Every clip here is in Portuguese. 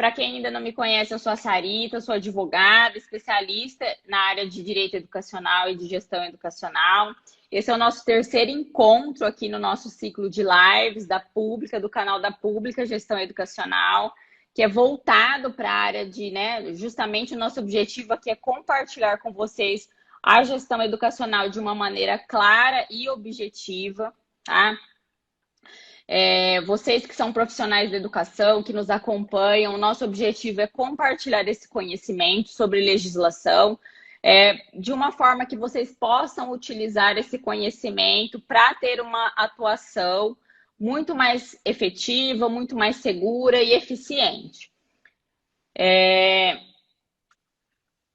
Para quem ainda não me conhece, eu sou a Sarita, sou advogada, especialista na área de direito educacional e de gestão educacional. Esse é o nosso terceiro encontro aqui no nosso ciclo de lives da Pública, do canal da Pública Gestão Educacional, que é voltado para a área de, né, justamente o nosso objetivo aqui é compartilhar com vocês a gestão educacional de uma maneira clara e objetiva, tá? Vocês que são profissionais da educação, que nos acompanham, o nosso objetivo é compartilhar esse conhecimento sobre legislação, de uma forma que vocês possam utilizar esse conhecimento para ter uma atuação muito mais efetiva, muito mais segura e eficiente.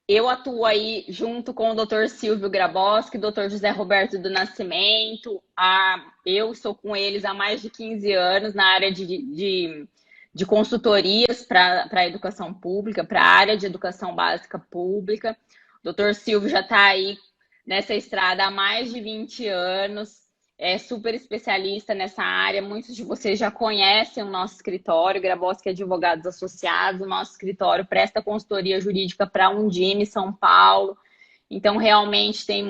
Eu atuo aí junto com o Dr. Silvio Graboski, Dr. José Roberto do Nascimento. Eu estou com eles há mais de 15 anos na área de consultorias para a educação pública, para a área de educação básica pública. O Dr. Silvio já está aí nessa estrada há mais de 20 anos. É super especialista nessa área. Muitos de vocês já conhecem o nosso escritório, Graboski Advogados Associados. O nosso escritório presta consultoria jurídica para Undime, São Paulo. Então, realmente, tem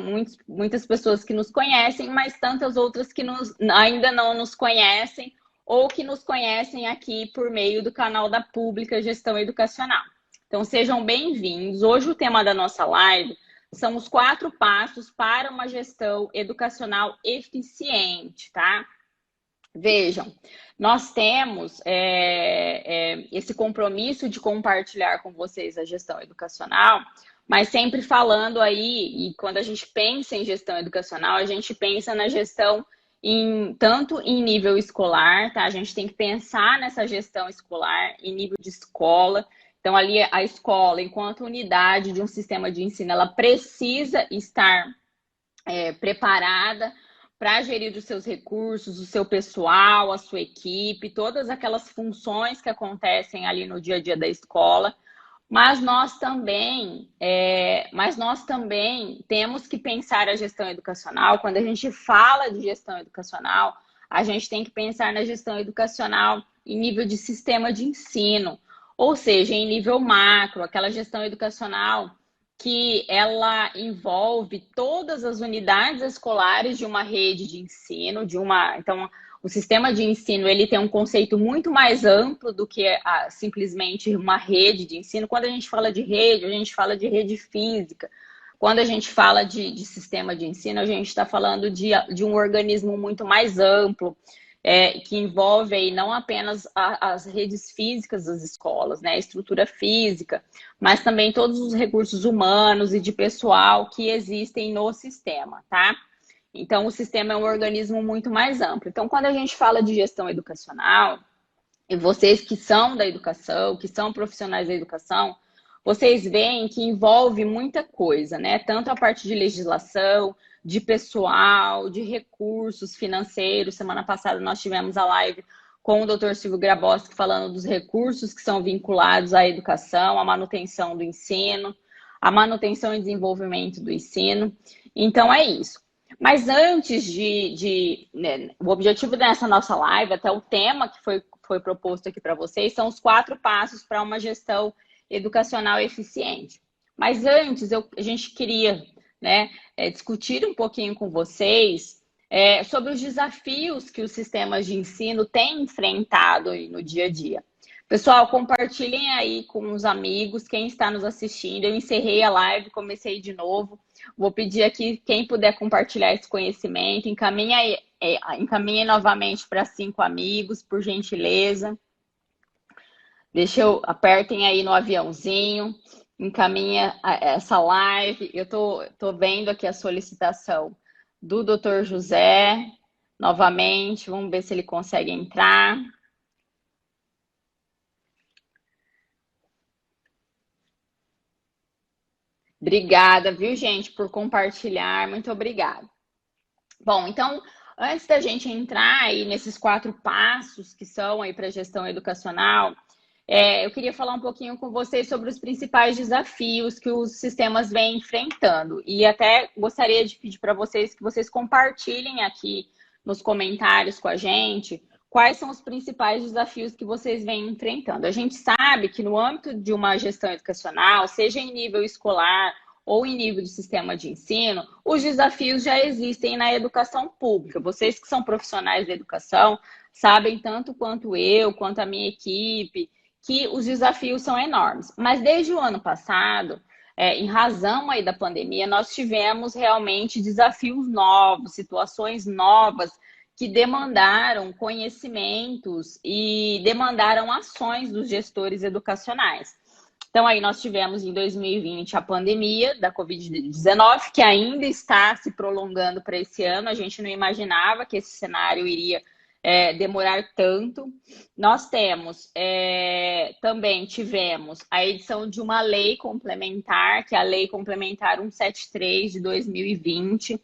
muitas pessoas que nos conhecem, mas tantas outras que ainda não nos conhecem ou que nos conhecem aqui por meio do canal da Pública Gestão Educacional. Então, sejam bem-vindos. Hoje, o tema da nossa live são os 4 passos para uma gestão educacional eficiente, tá? Vejam, nós temos esse compromisso de compartilhar com vocês a gestão educacional, mas sempre falando aí, e quando a gente pensa em gestão educacional, a gente pensa na gestão tanto em nível escolar, tá? A gente tem que pensar nessa gestão escolar em nível de escola. Então, ali a escola, enquanto unidade de um sistema de ensino, ela precisa estar preparada para gerir os seus recursos, o seu pessoal, a sua equipe, todas aquelas funções que acontecem ali no dia a dia da escola. Mas nós também temos que pensar a gestão educacional. Quando a gente fala de gestão educacional, a gente tem que pensar na gestão educacional em nível de sistema de ensino. Ou seja, em nível macro, aquela gestão educacional que ela envolve todas as unidades escolares de uma rede de ensino, Então, o sistema de ensino ele tem um conceito muito mais amplo do que simplesmente uma rede de ensino. Quando a gente fala de rede, a gente fala de rede física. Quando a gente fala de sistema de ensino, a gente está falando de um organismo muito mais amplo, que envolve aí não apenas as redes físicas das escolas, né, a estrutura física, mas também todos os recursos humanos e de pessoal que existem no sistema, tá? Então, o sistema é um organismo muito mais amplo. Então, quando a gente fala de gestão educacional, e vocês que são da educação, que são profissionais da educação, vocês veem que envolve muita coisa, né? Tanto a parte de legislação, de pessoal, de recursos financeiros. Semana passada nós tivemos a live com o Dr. Silvio Graboski falando dos recursos que são vinculados à educação, à manutenção do ensino, à manutenção e desenvolvimento do ensino. Então é isso. Mas antes né, o objetivo dessa nossa live, até o tema que foi proposto aqui para vocês, são os 4 passos para uma gestão educacional eficiente. Mas antes, a gente queria, né, discutir um pouquinho com vocês sobre os desafios que os sistemas de ensino têm enfrentado no dia a dia. Pessoal, compartilhem aí com os amigos, quem está nos assistindo. Eu encerrei a live, comecei de novo. Vou pedir aqui, quem puder compartilhar esse conhecimento, encaminhe novamente para 5 amigos, por gentileza. Apertem aí no aviãozinho, encaminha essa live. Eu tô vendo aqui a solicitação do Dr. José, novamente. Vamos ver se ele consegue entrar. Obrigada, viu, gente, por compartilhar. Muito obrigada. Bom, então, antes da gente entrar aí nesses 4 passos que são aí para a gestão educacional, eu queria falar um pouquinho com vocês sobre os principais desafios que os sistemas vêm enfrentando. E até gostaria de pedir para vocês que vocês compartilhem aqui nos comentários com a gente quais são os principais desafios que vocês vêm enfrentando? A gente sabe que no âmbito de uma gestão educacional, seja em nível escolar ou em nível de sistema de ensino, os desafios já existem na educação pública. Vocês que são profissionais da educação sabem tanto quanto eu, quanto a minha equipe, que os desafios são enormes. Mas desde o ano passado, em razão aí da pandemia, nós tivemos realmente desafios novos, situações novas que demandaram conhecimentos e demandaram ações dos gestores educacionais. Então, aí nós tivemos em 2020 a pandemia da Covid-19, que ainda está se prolongando para esse ano. A gente não imaginava que esse cenário iria demorar tanto. Nós também tivemos a edição de uma lei complementar, que é a Lei Complementar 173 de 2020,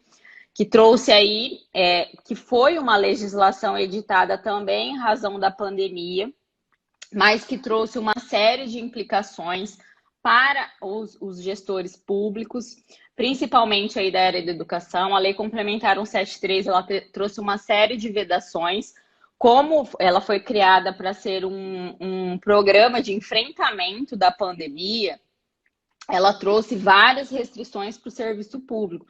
que trouxe aí, que foi uma legislação editada também em razão da pandemia, mas que trouxe uma série de implicações para os gestores públicos, principalmente aí da área da educação. A Lei Complementar 173, ela trouxe uma série de vedações, como ela foi criada para ser um programa de enfrentamento da pandemia, ela trouxe várias restrições para o serviço público,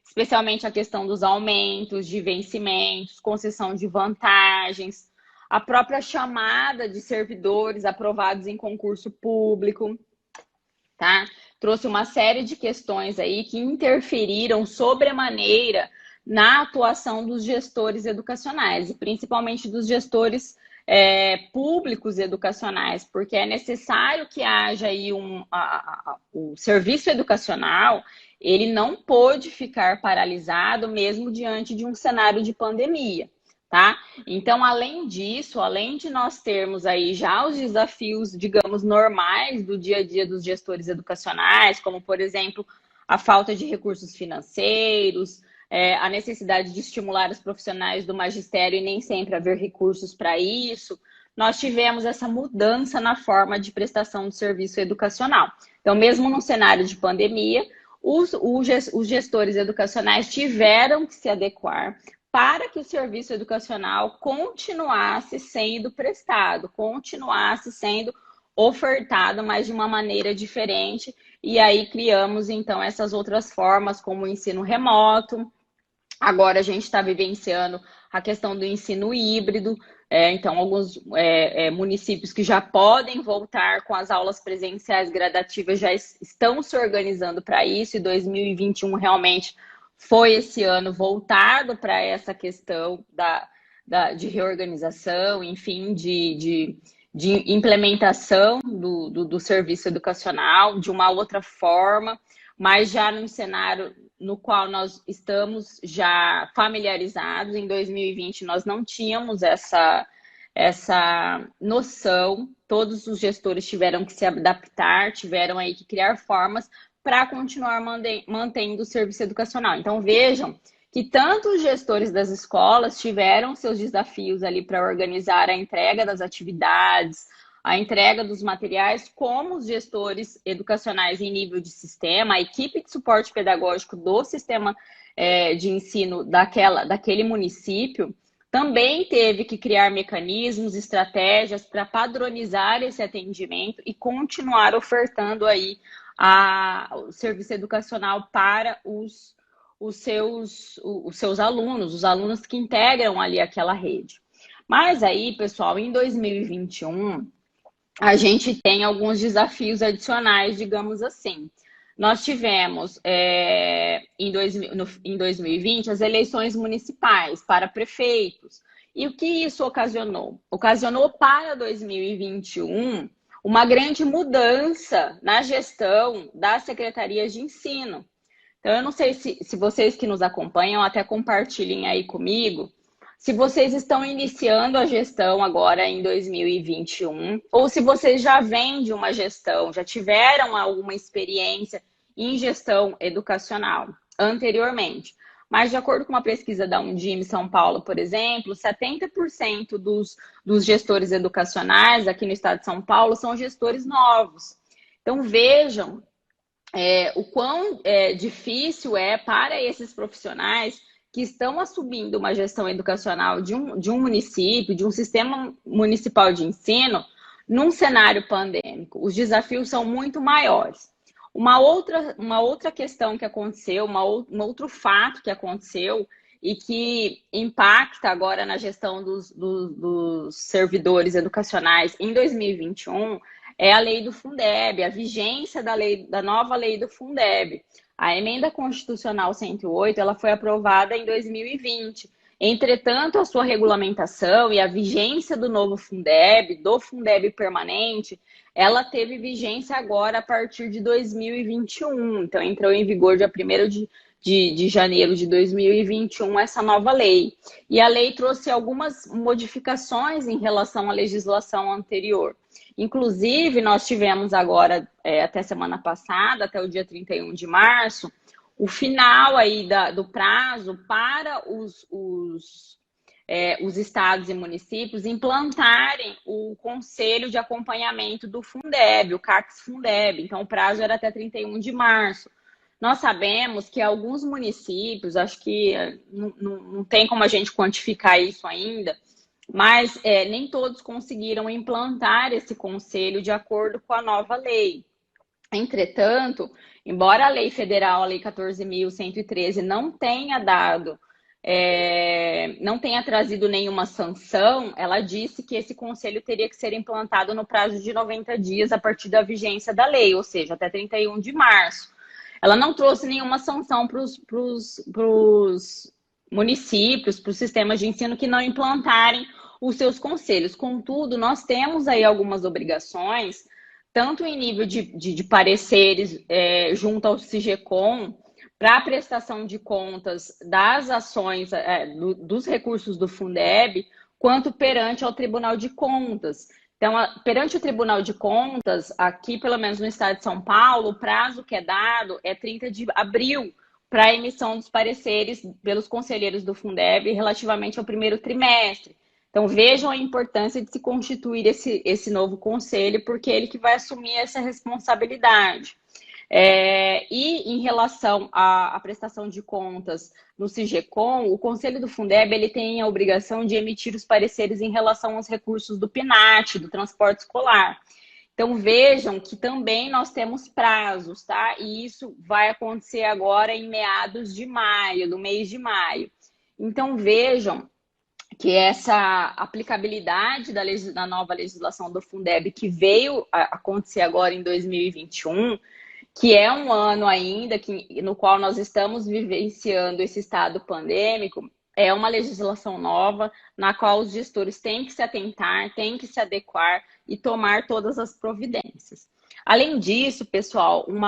especialmente a questão dos aumentos de vencimentos, concessão de vantagens, a própria chamada de servidores aprovados em concurso público, tá? Trouxe uma série de questões aí que interferiram sobremaneira na atuação dos gestores educacionais, e principalmente dos gestores públicos educacionais, porque é necessário que haja aí o serviço educacional, ele não pôde ficar paralisado mesmo diante de um cenário de pandemia. Tá? Então, além disso, além de nós termos aí já os desafios, digamos, normais do dia a dia dos gestores educacionais, como, por exemplo, a falta de recursos financeiros, a necessidade de estimular os profissionais do magistério e nem sempre haver recursos para isso, nós tivemos essa mudança na forma de prestação de serviço educacional. Então, mesmo no cenário de pandemia, os gestores educacionais tiveram que se adequar para que o serviço educacional continuasse sendo prestado, continuasse sendo ofertado, mas de uma maneira diferente. E aí criamos, então, essas outras formas, como o ensino remoto. Agora a gente está vivenciando a questão do ensino híbrido. Então, alguns municípios que já podem voltar com as aulas presenciais gradativas já estão se organizando para isso, e 2021 realmente foi esse ano voltado para essa questão de reorganização, enfim, de implementação do serviço educacional de uma outra forma, mas já num cenário no qual nós estamos já familiarizados. Em 2020 nós não tínhamos essa noção, todos os gestores tiveram que se adaptar, tiveram aí que criar formas para continuar mantendo o serviço educacional. Então, vejam que tanto os gestores das escolas tiveram seus desafios ali para organizar a entrega das atividades, a entrega dos materiais, como os gestores educacionais em nível de sistema, a equipe de suporte pedagógico do sistema de ensino daquele município, também teve que criar mecanismos, estratégias para padronizar esse atendimento e continuar ofertando aí o serviço educacional para os seus alunos, os alunos que integram ali aquela rede. Mas aí, pessoal, em 2021, a gente tem alguns desafios adicionais, digamos assim. Nós tivemos, em 2020, as eleições municipais para prefeitos. E o que isso ocasionou? Ocasionou para 2021 uma grande mudança na gestão das secretarias de ensino. Então, eu não sei se vocês que nos acompanham até compartilhem aí comigo, se vocês estão iniciando a gestão agora em 2021, ou se vocês já vêm de uma gestão, já tiveram alguma experiência em gestão educacional anteriormente. Mas, de acordo com uma pesquisa da Undime São Paulo, por exemplo, 70% dos gestores educacionais aqui no estado de São Paulo são gestores novos. Então, vejam o quão difícil é para esses profissionais que estão assumindo uma gestão educacional de um município, de um sistema municipal de ensino, num cenário pandêmico. Os desafios são muito maiores. Uma outra questão que aconteceu, um outro fato que aconteceu e que impacta agora na gestão dos servidores educacionais em 2021 é a lei do Fundeb, a vigência da nova lei do Fundeb. A emenda constitucional 108, ela foi aprovada em 2020. Entretanto, a sua regulamentação e a vigência do novo Fundeb, do Fundeb permanente, ela teve vigência agora a partir de 2021. Então, entrou em vigor dia 1º de janeiro de 2021 essa nova lei. E a lei trouxe algumas modificações em relação à legislação anterior. Inclusive, nós tivemos agora, até semana passada, até o dia 31 de março, o final aí do prazo para os estados e municípios implantarem o Conselho de Acompanhamento do Fundeb, o CACS-Fundeb. Então, o prazo era até 31 de março. Nós sabemos que alguns municípios, acho que não tem como a gente quantificar isso ainda, mas nem todos conseguiram implantar esse conselho de acordo com a nova lei. Entretanto, embora a lei federal, a lei 14.113, não tenha trazido nenhuma sanção, ela disse que esse conselho teria que ser implantado no prazo de 90 dias a partir da vigência da lei, ou seja, até 31 de março. Ela não trouxe nenhuma sanção para os municípios, para os sistemas de ensino que não implantarem os seus conselhos. Contudo, nós temos aí algumas obrigações, tanto em nível de pareceres junto ao CIGECOM, para a prestação de contas das ações, dos recursos do Fundeb, quanto perante ao Tribunal de Contas. Então, perante o Tribunal de Contas, aqui, pelo menos no estado de São Paulo, o prazo que é dado é 30 de abril para a emissão dos pareceres pelos conselheiros do Fundeb relativamente ao primeiro trimestre. Então, vejam a importância de se constituir esse novo conselho, porque é ele que vai assumir essa responsabilidade. E em relação à prestação de contas no CIGECOM, o Conselho do Fundeb ele tem a obrigação de emitir os pareceres em relação aos recursos do PNAT, do transporte escolar. Então, vejam que também nós temos prazos, tá? E isso vai acontecer agora em meados de maio, do mês de maio. Então, vejam que essa aplicabilidade da nova legislação do Fundeb, que veio a acontecer agora em 2021, que é um ano ainda no qual nós estamos vivenciando esse estado pandêmico, é uma legislação nova na qual os gestores têm que se atentar, têm que se adequar e tomar todas as providências. Além disso, pessoal, um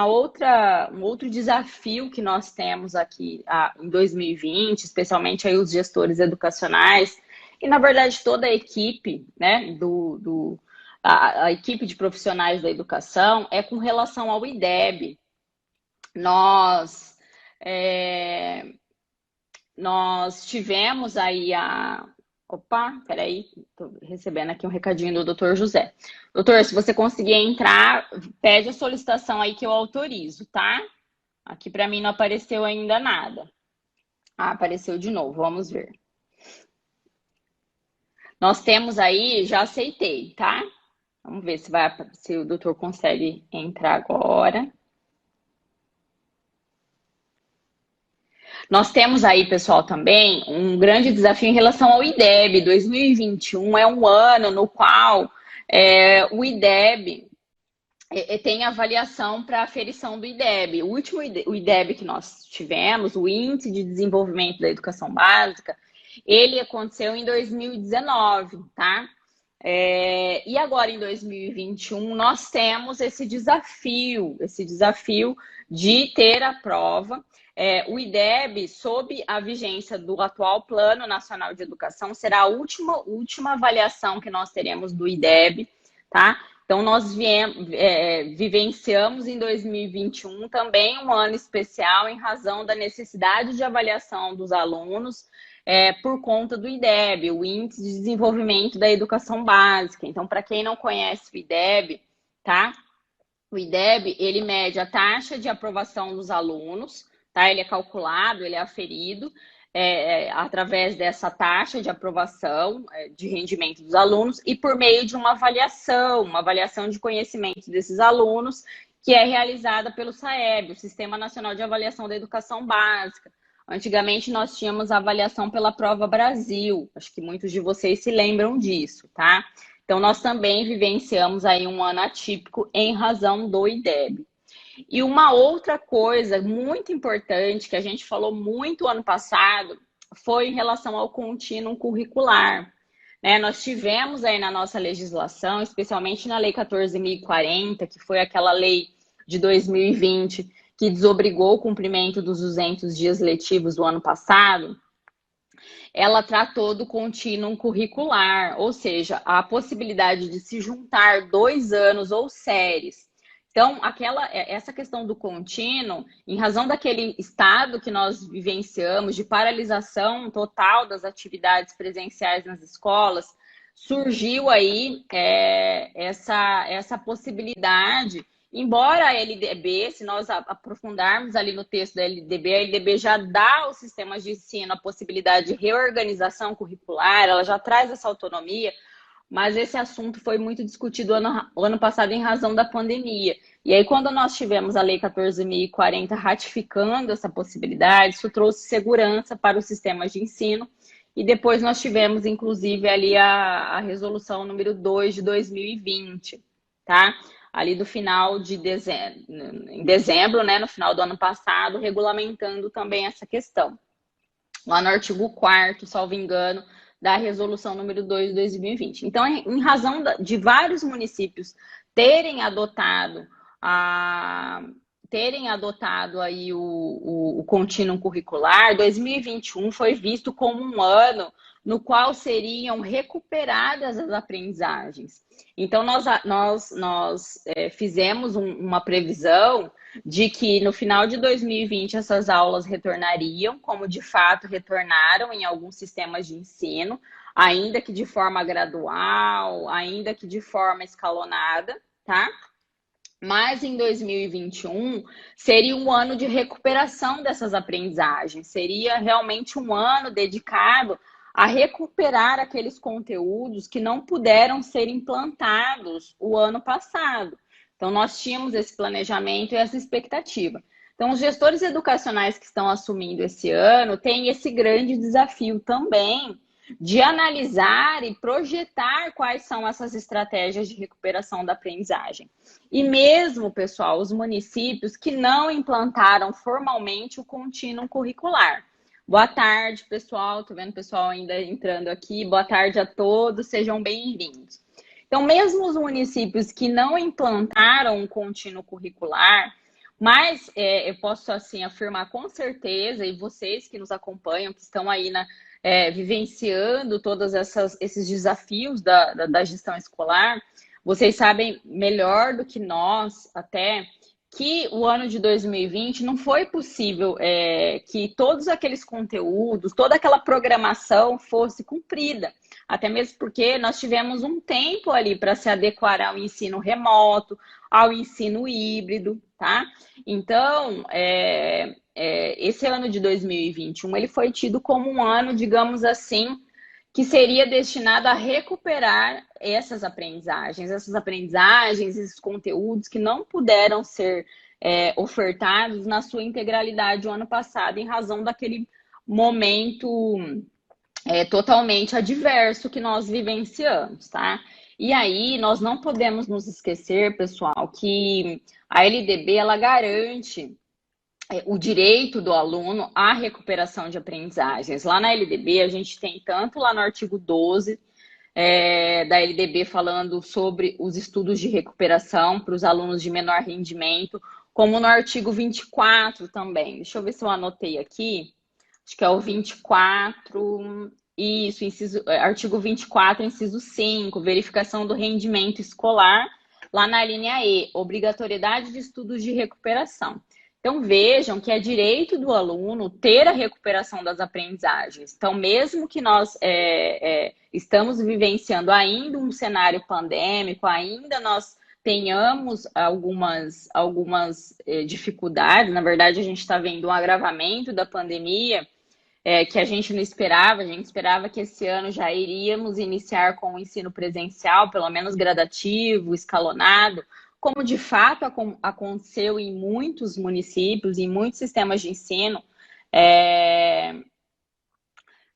outro desafio que nós temos aqui em 2020, especialmente aí os gestores educacionais, e na verdade toda a equipe, né, a equipe de profissionais da educação, é com relação ao IDEB. Nós tivemos aí Opa, peraí, estou recebendo aqui um recadinho do doutor José. Doutor, se você conseguir entrar, pede a solicitação aí que eu autorizo, tá? Aqui para mim não apareceu ainda nada. Apareceu de novo, vamos ver. Nós temos aí, já aceitei, tá? Vamos ver se o doutor consegue entrar agora. Nós temos aí, pessoal, também um grande desafio em relação ao IDEB. 2021 é um ano no qual o IDEB tem avaliação para aferição do IDEB. O último IDEB que nós tivemos, o Índice de Desenvolvimento da Educação Básica, ele aconteceu em 2019, tá? E agora, em 2021, nós temos esse desafio de ter a prova. O IDEB, sob a vigência do atual Plano Nacional de Educação, será a última avaliação que nós teremos do IDEB, tá? Então, nós vivenciamos em 2021 também um ano especial em razão da necessidade de avaliação dos alunos por conta do IDEB, o Índice de Desenvolvimento da Educação Básica. Então, para quem não conhece o IDEB, tá? O IDEB, ele mede a taxa de aprovação dos alunos, tá? Ele é calculado, ele é aferido através dessa taxa de aprovação de rendimento dos alunos e por meio de uma avaliação de conhecimento desses alunos, que é realizada pelo SAEB, o Sistema Nacional de Avaliação da Educação Básica. Antigamente nós tínhamos a avaliação pela Prova Brasil, acho que muitos de vocês se lembram disso, tá? Então nós também vivenciamos aí um ano atípico em razão do IDEB. E uma outra coisa muito importante que a gente falou muito ano passado foi em relação ao contínuo curricular. Né? Nós tivemos aí na nossa legislação, especialmente na Lei 14.040, que foi aquela lei de 2020 que desobrigou o cumprimento dos 200 dias letivos do ano passado, ela tratou do contínuo curricular, ou seja, a possibilidade de se juntar 2 anos ou séries. Então, essa questão do contínuo, em razão daquele estado que nós vivenciamos de paralisação total das atividades presenciais nas escolas, surgiu aí essa possibilidade. Embora a LDB, se nós aprofundarmos ali no texto da LDB, a LDB já dá aos sistemas de ensino a possibilidade de reorganização curricular, ela já traz essa autonomia, mas esse assunto foi muito discutido ano passado em razão da pandemia. E aí, quando nós tivemos a Lei 14.040 ratificando essa possibilidade, isso trouxe segurança para os sistemas de ensino. E depois nós tivemos, inclusive, ali a resolução número 2 de 2020, tá? Ali do final de dezembro, em dezembro, né, no final do ano passado, regulamentando também essa questão. Lá no artigo 4º, salvo engano, da resolução número 2 de 2020. Então, em razão de vários municípios terem adotado aí o contínuo curricular, 2021 foi visto como um ano no qual seriam recuperadas as aprendizagens. Então, nós fizemos uma previsão de que no final de 2020 essas aulas retornariam, como de fato retornaram em alguns sistemas de ensino, ainda que de forma gradual, ainda que de forma escalonada, tá? Mas em 2021 seria um ano de recuperação dessas aprendizagens, seria realmente um ano dedicado a recuperar aqueles conteúdos que não puderam ser implantados o ano passado. Então, nós tínhamos esse planejamento e essa expectativa. Então, os gestores educacionais que estão assumindo esse ano têm esse grande desafio também de analisar e projetar quais são essas estratégias de recuperação da aprendizagem. E mesmo, pessoal, os municípios que não implantaram formalmente o contínuo curricular. Boa tarde, pessoal. Tô vendo o pessoal ainda entrando aqui. Boa tarde a todos, sejam bem-vindos. Então, mesmo os municípios que não implantaram um contínuo curricular, mas eu posso assim afirmar com certeza, e vocês que nos acompanham, que estão aí vivenciando todos esses desafios da gestão escolar, vocês sabem melhor do que nós até que o ano de 2020 não foi possível que todos aqueles conteúdos, toda aquela programação fosse cumprida. Até mesmo porque nós tivemos um tempo ali para se adequar ao ensino remoto, ao ensino híbrido, tá? Então, esse ano de 2021, ele foi tido como um ano, digamos assim, que seria destinado a recuperar essas aprendizagens, esses conteúdos que não puderam ser ofertados na sua integralidade o ano passado, em razão daquele momento totalmente adverso que nós vivenciamos, tá? E aí, nós não podemos nos esquecer, pessoal, que a LDB, ela garante o direito do aluno à recuperação de aprendizagens. Lá na LDB, a gente tem tanto lá no artigo 12 da LDB falando sobre os estudos de recuperação para os alunos de menor rendimento, como no artigo 24 também. Deixa eu ver se eu anotei aqui. Acho que é o 24, isso, artigo 24, inciso 5, verificação do rendimento escolar, lá na linha E, obrigatoriedade de estudos de recuperação. Então, vejam que é direito do aluno ter a recuperação das aprendizagens. Então, mesmo que nós estamos vivenciando ainda um cenário pandêmico, ainda nós tenhamos algumas dificuldades, na verdade, a gente está vendo um agravamento da pandemia, que a gente não esperava. A gente esperava que esse ano já iríamos iniciar com o ensino presencial, pelo menos gradativo, escalonado, como de fato aconteceu em muitos municípios, em muitos sistemas de ensino. É,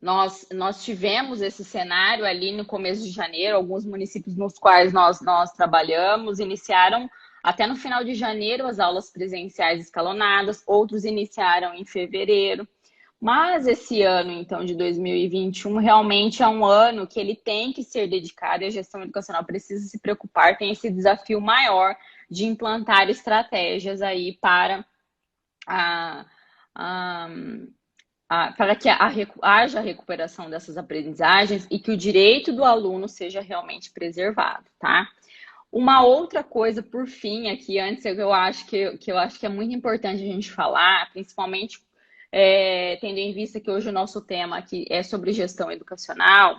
nós tivemos esse cenário ali no começo de janeiro, alguns municípios nos quais nós trabalhamos iniciaram até no final de janeiro as aulas presenciais escalonadas, outros iniciaram em fevereiro. Mas esse ano, então, de 2021, realmente é um ano que ele tem que ser dedicado e a gestão educacional precisa se preocupar, tem esse desafio maior de implantar estratégias aí para a, a para que haja recuperação dessas aprendizagens e que o direito do aluno seja realmente preservado, tá? Uma outra coisa, por fim, aqui, antes, eu acho que é muito importante a gente falar, principalmente tendo em vista que hoje o nosso tema aqui é sobre gestão educacional,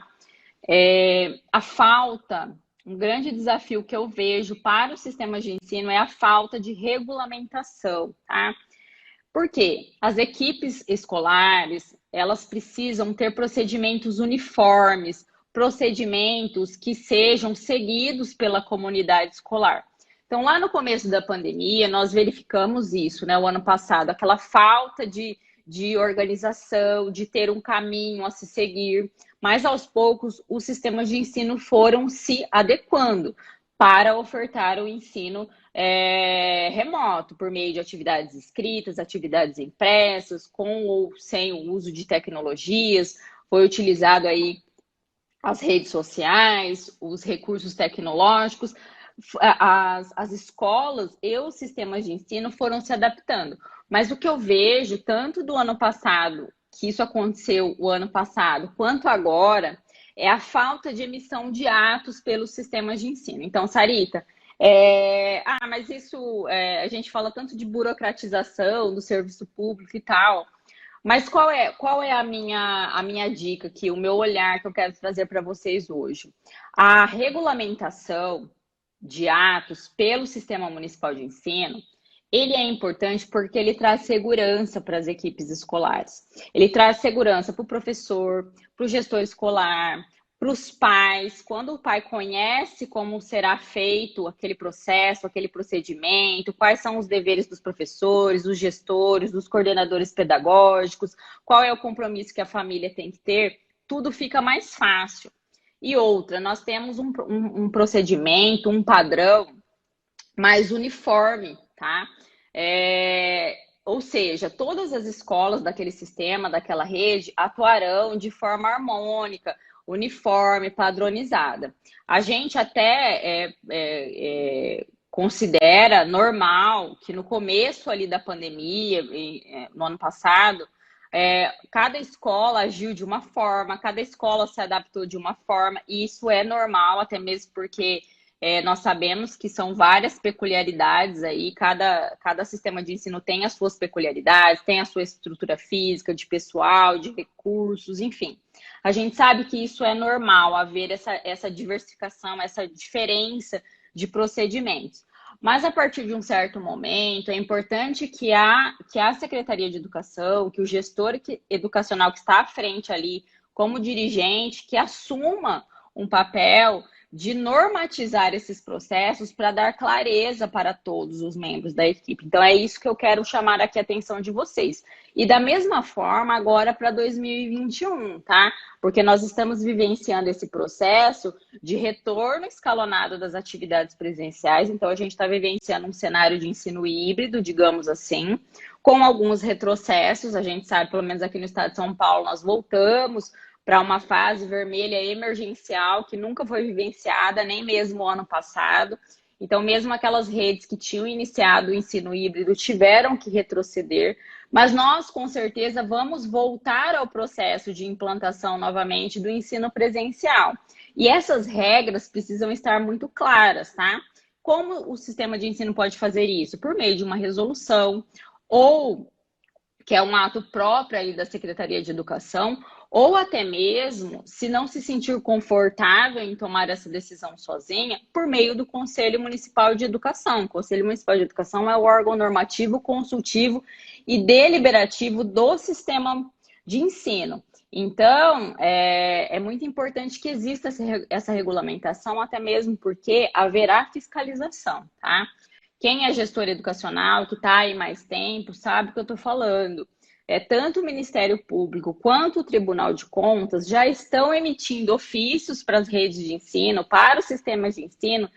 a falta, um grande desafio que eu vejo para os sistemas de ensino é a falta de regulamentação, tá? Por quê? As equipes escolares, elas precisam ter procedimentos uniformes, procedimentos que sejam seguidos pela comunidade escolar. Então, lá no começo da pandemia, nós verificamos isso, né? O ano passado, aquela falta de organização, de ter um caminho a se seguir, mas aos poucos os sistemas de ensino foram se adequando para ofertar o ensino remoto, por meio de atividades escritas, atividades impressas, com ou sem o uso de tecnologias. Foi utilizado aí as redes sociais, os recursos tecnológicos. As escolas e os sistemas de ensino foram se adaptando. Mas o que eu vejo, tanto do ano passado, que isso aconteceu o ano passado, quanto agora, é a falta de emissão de atos pelos sistemas de ensino. Então, Sarita, mas isso, a gente fala tanto de burocratização do serviço público e tal, mas qual é a minha dica aqui, o meu olhar que eu quero trazer para vocês hoje? A regulamentação de atos pelo Sistema Municipal de Ensino, ele é importante porque ele traz segurança para as equipes escolares. Ele traz segurança para o professor, para o gestor escolar, para os pais. Quando o pai conhece como será feito aquele processo, aquele procedimento, quais são os deveres dos professores, dos gestores, dos coordenadores pedagógicos, qual é o compromisso que a família tem que ter, tudo fica mais fácil. E outra, nós temos um procedimento, um padrão mais uniforme, tá? Ou seja, todas as escolas daquele sistema, daquela rede, atuarão de forma harmônica, uniforme, padronizada. A gente até considera normal que no começo ali da pandemia, no ano passado, cada escola agiu de uma forma, cada escola se adaptou de uma forma, e isso é normal, até mesmo porque nós sabemos que são várias peculiaridades aí, cada sistema de ensino tem as suas peculiaridades, tem a sua estrutura física, de pessoal, de recursos, enfim. A gente sabe que isso é normal, haver essa diversificação, essa diferença de procedimentos. Mas a partir de um certo momento, é importante que a Secretaria de Educação, que o gestor educacional que está à frente ali, como dirigente, que assuma um papel de normatizar esses processos para dar clareza para todos os membros da equipe. Então, é isso que eu quero chamar aqui a atenção de vocês. E da mesma forma, agora para 2021, tá? Porque nós estamos vivenciando esse processo de retorno escalonado das atividades presenciais. Então, a gente está vivenciando um cenário de ensino híbrido, digamos assim, com alguns retrocessos. A gente sabe, pelo menos aqui no estado de São Paulo, nós voltamos para uma fase vermelha emergencial que nunca foi vivenciada, nem mesmo o ano passado. Então, mesmo aquelas redes que tinham iniciado o ensino híbrido tiveram que retroceder, mas nós, com certeza, vamos voltar ao processo de implantação novamente do ensino presencial. E essas regras precisam estar muito claras, tá? Como o sistema de ensino pode fazer isso? Por meio de uma resolução, ou que é um ato próprio aí da Secretaria de Educação, ou até mesmo, se não se sentir confortável em tomar essa decisão sozinha, por meio do Conselho Municipal de Educação. O Conselho Municipal de Educação é o órgão normativo, consultivo e deliberativo do sistema de ensino. Então, é muito importante que exista essa regulamentação, até mesmo porque haverá fiscalização, tá? Quem é gestor educacional, que está aí mais tempo, sabe o que eu estou falando. Tanto o Ministério Público quanto o Tribunal de Contas já estão emitindo ofícios para as redes de ensino, para os sistemas de ensino,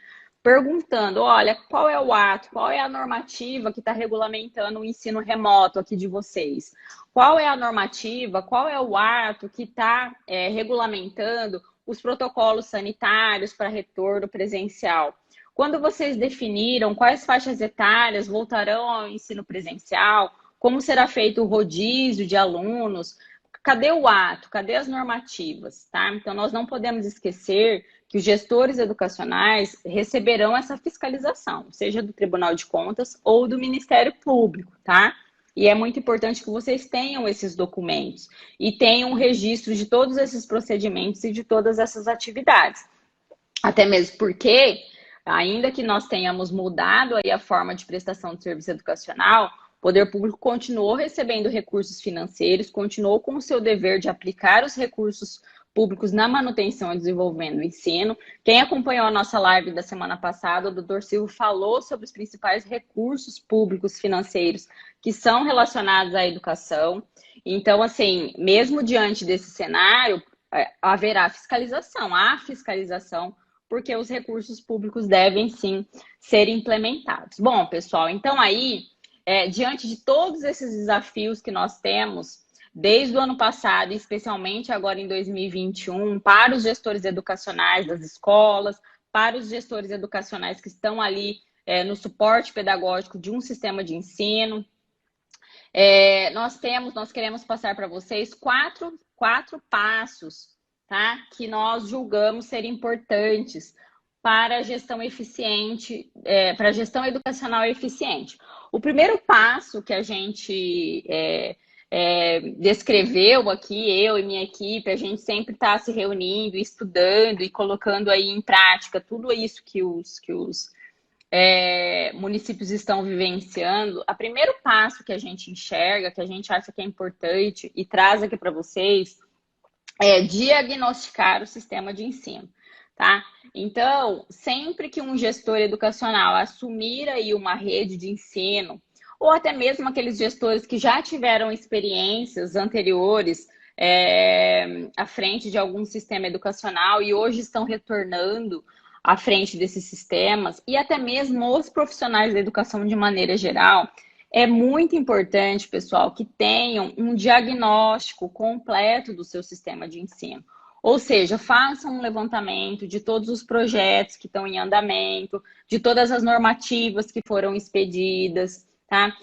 perguntando, olha, qual é o ato, qual é a normativa que está regulamentando o ensino remoto aqui de vocês? Qual é a normativa, qual é o ato que está regulamentando os protocolos sanitários para retorno presencial? Quando vocês definiram quais faixas etárias voltarão ao ensino presencial, como será feito o rodízio de alunos, cadê o ato, cadê as normativas, tá? Então, nós não podemos esquecer que os gestores educacionais receberão essa fiscalização, seja do Tribunal de Contas ou do Ministério Público, tá? E é muito importante que vocês tenham esses documentos e tenham um registro de todos esses procedimentos e de todas essas atividades. Até mesmo porque, ainda que nós tenhamos mudado aí a forma de prestação de serviço educacional, o poder público continuou recebendo recursos financeiros, continuou com o seu dever de aplicar os recursos públicos na manutenção e desenvolvimento do ensino. Quem acompanhou a nossa live da semana passada, o doutor Silvio falou sobre os principais recursos públicos financeiros que são relacionados à educação. Então, assim, mesmo diante desse cenário, haverá fiscalização, há fiscalização, porque os recursos públicos devem sim ser implementados. Bom, pessoal, então aí, diante de todos esses desafios que nós temos, desde o ano passado, especialmente agora em 2021, para os gestores educacionais das escolas, para os gestores educacionais que estão ali no suporte pedagógico de um sistema de ensino, nós queremos passar para vocês quatro passos, tá? Que nós julgamos ser importantes para a gestão eficiente, para a gestão educacional eficiente. O primeiro passo que a gente descreveu aqui, eu e minha equipe, a gente sempre está se reunindo, estudando e colocando aí em prática tudo isso que os municípios estão vivenciando. O primeiro passo que a gente enxerga, que a gente acha que é importante e traz aqui para vocês, é diagnosticar o sistema de ensino, tá? Então, sempre que um gestor educacional assumir aí uma rede de ensino, ou até mesmo aqueles gestores que já tiveram experiências anteriores à frente de algum sistema educacional e hoje estão retornando à frente desses sistemas, e até mesmo os profissionais da educação de maneira geral, é muito importante, pessoal, que tenham um diagnóstico completo do seu sistema de ensino. Ou seja, façam um levantamento de todos os projetos que estão em andamento, de todas as normativas que foram expedidas, tá?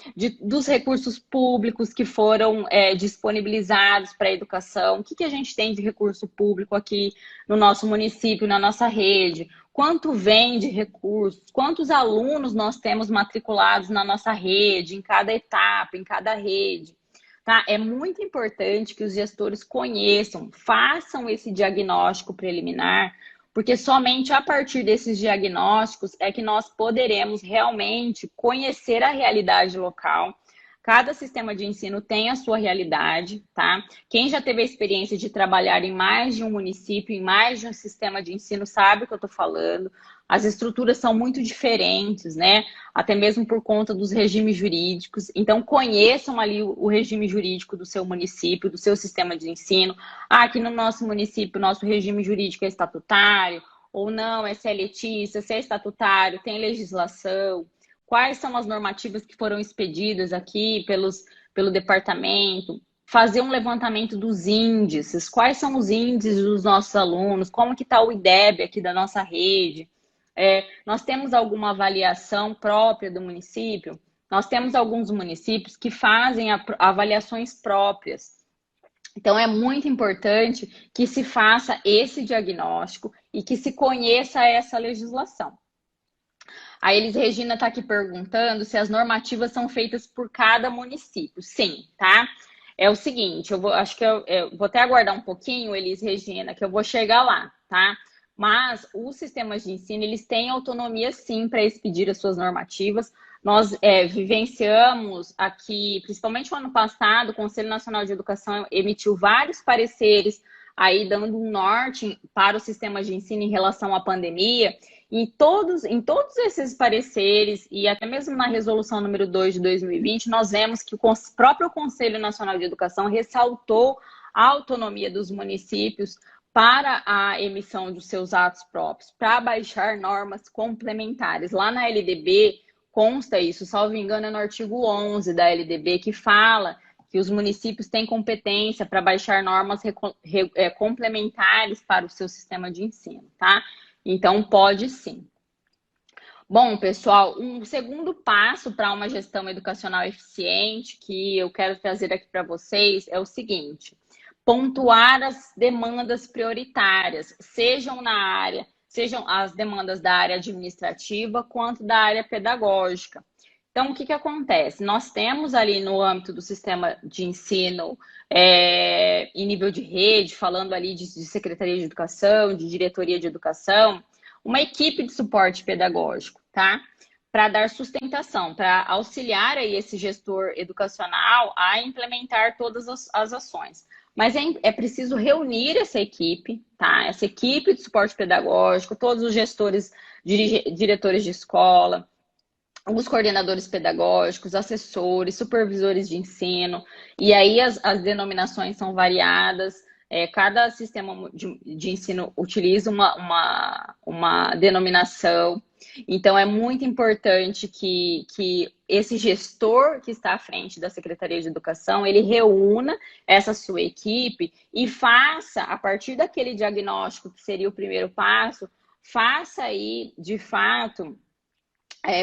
Dos recursos públicos que foram disponibilizados para a educação. O que a gente tem de recurso público aqui no nosso município, na nossa rede? Quanto vem de recursos? Quantos alunos nós temos matriculados na nossa rede, em cada etapa, em cada rede? Tá? É muito importante que os gestores conheçam, façam esse diagnóstico preliminar, porque somente a partir desses diagnósticos é que nós poderemos realmente conhecer a realidade local. Cada sistema de ensino tem a sua realidade, tá? Quem já teve a experiência de trabalhar em mais de um município, em mais de um sistema de ensino, sabe o que eu tô falando. As estruturas são muito diferentes, né? Até mesmo por conta dos regimes jurídicos. Então, conheçam ali o regime jurídico do seu município, do seu sistema de ensino. Aqui no nosso município, nosso regime jurídico é estatutário, ou não, é seletista, se é estatutário, tem legislação. Quais são as normativas que foram expedidas aqui pelo departamento? Fazer um levantamento dos índices. Quais são os índices dos nossos alunos? Como que está o IDEB aqui da nossa rede? Nós temos alguma avaliação própria do município? Nós temos alguns municípios que fazem avaliações próprias. Então, é muito importante que se faça esse diagnóstico e que se conheça essa legislação. A Elis Regina está aqui perguntando se as normativas são feitas por cada município. Sim, tá? É o seguinte, eu vou até aguardar um pouquinho, Elis Regina, que eu vou chegar lá, tá? Mas os sistemas de ensino, eles têm autonomia sim para expedir as suas normativas. Nós vivenciamos aqui, principalmente no ano passado, o Conselho Nacional de Educação emitiu vários pareceres aí dando um norte para o sistema de ensino em relação à pandemia. Em todos esses pareceres, e até mesmo na resolução número 2 de 2020, nós vemos que o próprio Conselho Nacional de Educação ressaltou a autonomia dos municípios para a emissão dos seus atos próprios, para baixar normas complementares. Lá na LDB consta isso, salvo engano, é no artigo 11 da LDB, que fala que os municípios têm competência para baixar normas complementares para o seu sistema de ensino, tá? Então, pode sim. Bom, pessoal, um segundo passo para uma gestão educacional eficiente que eu quero trazer aqui para vocês é o seguinte: pontuar as demandas prioritárias, sejam as demandas da área administrativa quanto da área pedagógica. Então, o que acontece? Nós temos ali no âmbito do sistema de ensino, em nível de rede, falando ali de Secretaria de Educação, de Diretoria de Educação, uma equipe de suporte pedagógico, tá? Para dar sustentação, para auxiliar aí esse gestor educacional a implementar todas as ações. Mas é preciso reunir essa equipe, tá? Essa equipe de suporte pedagógico, todos os gestores, diretores de escola, os coordenadores pedagógicos, assessores, supervisores de ensino, e aí as denominações são variadas, cada sistema de ensino utiliza uma denominação, então é muito importante que esse gestor que está à frente da Secretaria de Educação, ele reúna essa sua equipe e faça, a partir daquele diagnóstico que seria o primeiro passo, faça aí, de fato,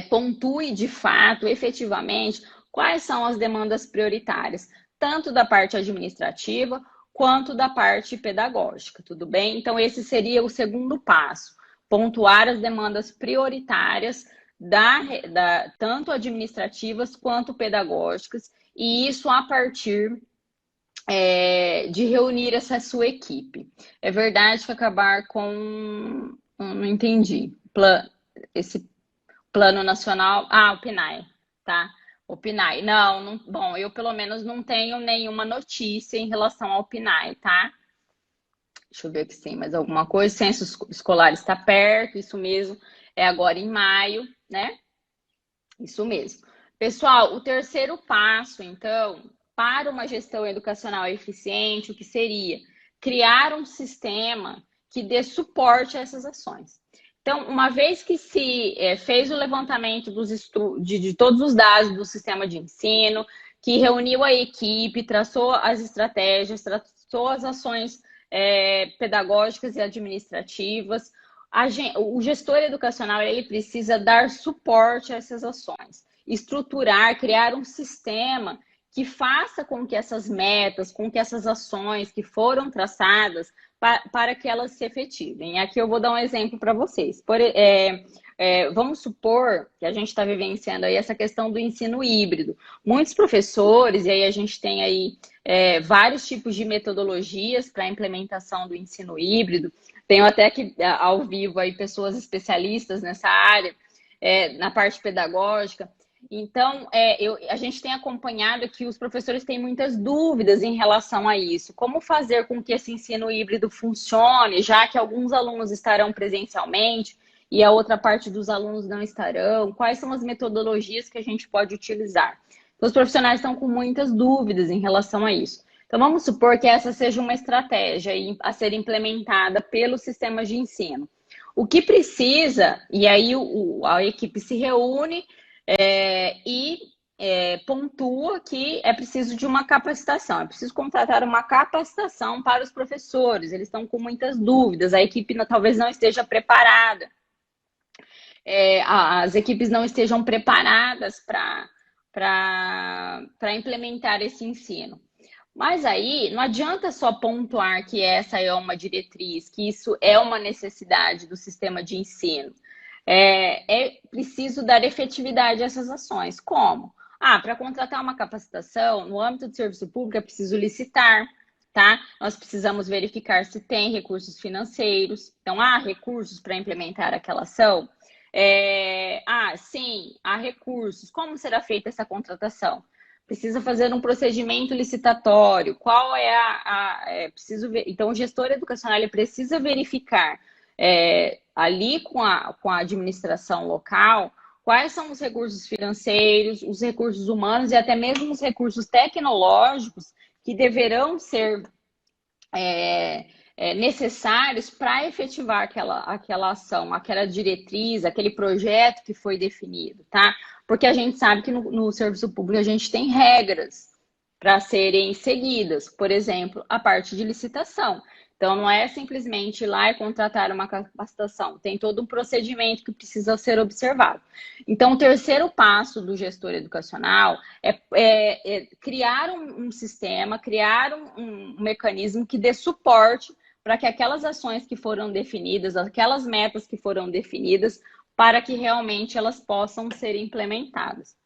pontue de fato, efetivamente, quais são as demandas prioritárias, tanto da parte administrativa quanto da parte pedagógica, tudo bem? Então, esse seria o segundo passo, pontuar as demandas prioritárias tanto administrativas quanto pedagógicas, e isso a partir de reunir essa sua equipe. É verdade que acabar com... Não entendi. Esse Plano Nacional... o PNAE, tá? O PNAE. Não, bom, eu pelo menos não tenho nenhuma notícia em relação ao PNAE, tá? Deixa eu ver aqui se tem mais alguma coisa. Censo escolar está perto, isso mesmo. É agora em maio, né? Isso mesmo. Pessoal, o terceiro passo, então, para uma gestão educacional eficiente, o que seria? Criar um sistema que dê suporte a essas ações. Então, uma vez que se fez o levantamento de todos os dados do sistema de ensino, que reuniu a equipe, traçou as estratégias, traçou as ações pedagógicas e administrativas, o gestor educacional ele precisa dar suporte a essas ações, estruturar, criar um sistema que faça com que essas metas, com que essas ações que foram traçadas, para que elas se efetivem. Aqui eu vou dar um exemplo para vocês. Vamos supor que a gente está vivenciando aí essa questão do ensino híbrido. Muitos professores, e aí a gente tem aí vários tipos de metodologias para a implementação do ensino híbrido. Tenho até aqui ao vivo aí pessoas especialistas nessa área, na parte pedagógica. Então, a gente tem acompanhado que os professores têm muitas dúvidas em relação a isso. Como fazer com que esse ensino híbrido funcione, já que alguns alunos estarão presencialmente e a outra parte dos alunos não estarão? Quais são as metodologias que a gente pode utilizar? Então, os profissionais estão com muitas dúvidas em relação a isso. Então, vamos supor que essa seja uma estratégia a ser implementada pelos sistemas de ensino. O que precisa, e aí a equipe se reúne e pontua que é preciso de uma capacitação, é preciso contratar uma capacitação para os professores, eles estão com muitas dúvidas, a equipe talvez não esteja preparada, as equipes não estejam preparadas para implementar esse ensino. Mas aí não adianta só pontuar que essa é uma diretriz, que isso é uma necessidade do sistema de ensino. É preciso dar efetividade a essas ações. Como? Para contratar uma capacitação, no âmbito do serviço público é preciso licitar, tá? Nós precisamos verificar se tem recursos financeiros. Então, há recursos para implementar aquela ação? Sim, há recursos. Como será feita essa contratação? Precisa fazer um procedimento licitatório. Qual é preciso ver. Então, o gestor educacional ele precisa verificar ali com a administração local quais são os recursos financeiros, os recursos humanos e até mesmo os recursos tecnológicos que deverão ser necessários para efetivar aquela ação, aquela diretriz, aquele projeto que foi definido, tá? Porque a gente sabe que no serviço público a gente tem regras para serem seguidas, por exemplo, a parte de licitação. Então, não é simplesmente ir lá e contratar uma capacitação, tem todo um procedimento que precisa ser observado. Então, o terceiro passo do gestor educacional é criar um sistema, criar um mecanismo que dê suporte para que aquelas ações que foram definidas, aquelas metas que foram definidas, para que realmente elas possam ser implementadas.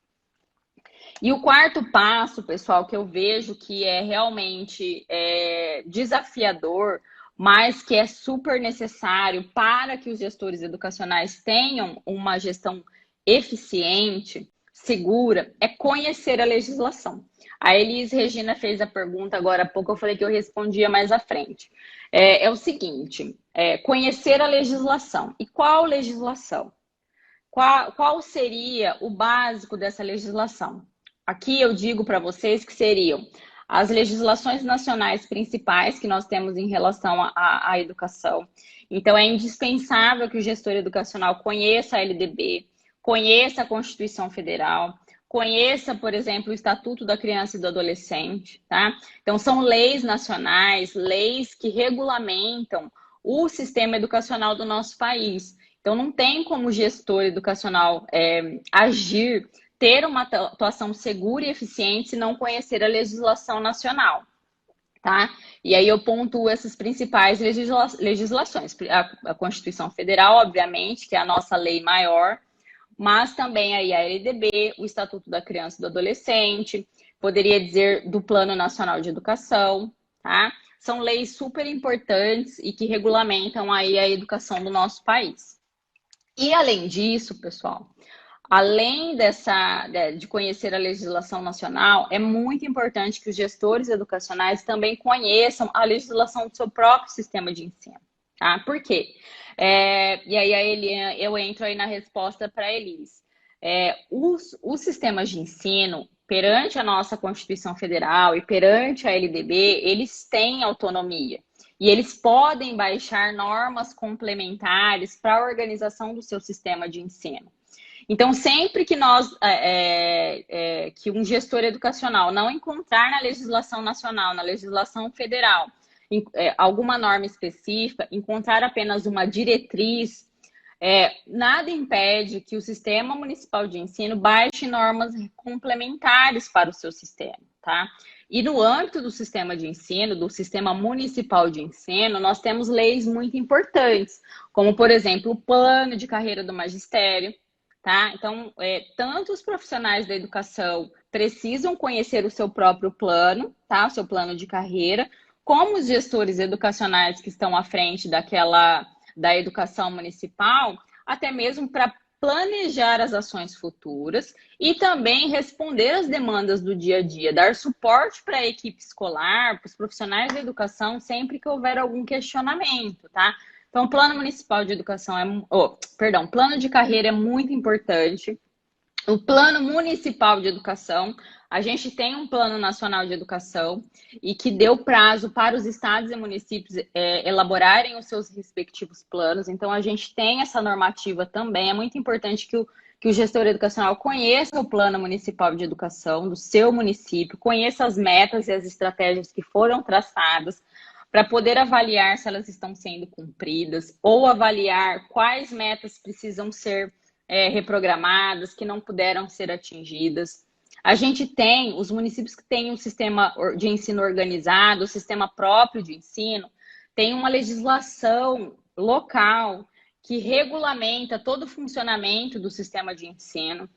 E o quarto passo, pessoal, que eu vejo que é realmente desafiador, mas que é super necessário para que os gestores educacionais tenham uma gestão eficiente, segura, é conhecer a legislação. A Elis Regina fez a pergunta agora há pouco, eu falei que eu respondia mais à frente. É o seguinte, conhecer a legislação. E qual legislação? Qual seria o básico dessa legislação? Aqui eu digo para vocês que seriam as legislações nacionais principais que nós temos em relação à educação. Então, é indispensável que o gestor educacional conheça a LDB, conheça a Constituição Federal, conheça, por exemplo, o Estatuto da Criança e do Adolescente, tá? Então, são leis nacionais, leis que regulamentam o sistema educacional do nosso país. Então, não tem como gestor educacional agir, ter uma atuação segura e eficiente se não conhecer a legislação nacional, tá? E aí eu pontuo essas principais legislações. A Constituição Federal, obviamente, que é a nossa lei maior, mas também aí a LDB, o Estatuto da Criança e do Adolescente, poderia dizer do Plano Nacional de Educação, tá? São leis super importantes e que regulamentam aí a educação do nosso país. E além disso, pessoal, além de conhecer a legislação nacional, é muito importante que os gestores educacionais também conheçam a legislação do seu próprio sistema de ensino, tá? Por quê? E aí eu entro aí na resposta para a Elis. Os sistemas de ensino, perante a nossa Constituição Federal e perante a LDB, eles têm autonomia. E eles podem baixar normas complementares para a organização do seu sistema de ensino. Então, sempre que que um gestor educacional não encontrar na legislação nacional, na legislação federal, alguma norma específica, encontrar apenas uma diretriz, nada impede que o Sistema Municipal de Ensino baixe normas complementares para o seu sistema, tá? E no âmbito do sistema de ensino, do Sistema Municipal de Ensino, nós temos leis muito importantes, como, por exemplo, o Plano de Carreira do Magistério, tá? Então, tanto os profissionais da educação precisam conhecer o seu próprio plano, tá? O seu plano de carreira, como os gestores educacionais que estão à frente da educação municipal, até mesmo para planejar as ações futuras e também responder às demandas do dia a dia, dar suporte para a equipe escolar, para os profissionais da educação, sempre que houver algum questionamento, tá? Então, o Plano Municipal de Educação Plano de Carreira é muito importante. O Plano Municipal de Educação, a gente tem um Plano Nacional de Educação e que deu prazo para os estados e municípios elaborarem os seus respectivos planos. Então, a gente tem essa normativa também. É muito importante que o gestor educacional conheça o Plano Municipal de Educação do seu município, conheça as metas e as estratégias que foram traçadas, para poder avaliar se elas estão sendo cumpridas ou avaliar quais metas precisam ser reprogramadas, que não puderam ser atingidas. A gente tem, os municípios que têm um sistema de ensino organizado, o sistema próprio de ensino, tem uma legislação local que regulamenta todo o funcionamento do sistema de ensino.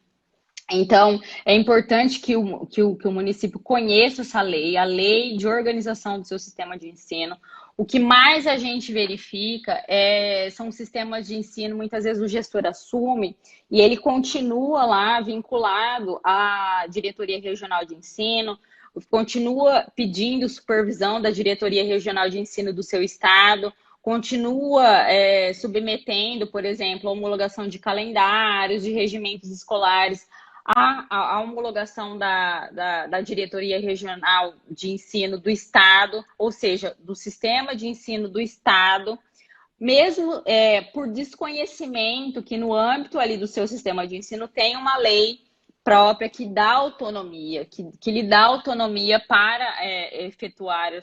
Então, é importante que o município conheça essa lei, a lei de organização do seu sistema de ensino, O que mais a gente verifica são sistemas de ensino, muitas vezes o gestor assume e ele continua lá vinculado à diretoria regional de ensino, continua pedindo supervisão da diretoria regional de ensino do seu estado, continua submetendo, por exemplo, a homologação de calendários, de regimentos escolares, a homologação da diretoria regional de ensino do estado, ou seja, do sistema de ensino do estado, mesmo por desconhecimento que no âmbito ali do seu sistema de ensino tem uma lei própria que dá autonomia, que lhe dá autonomia para efetuar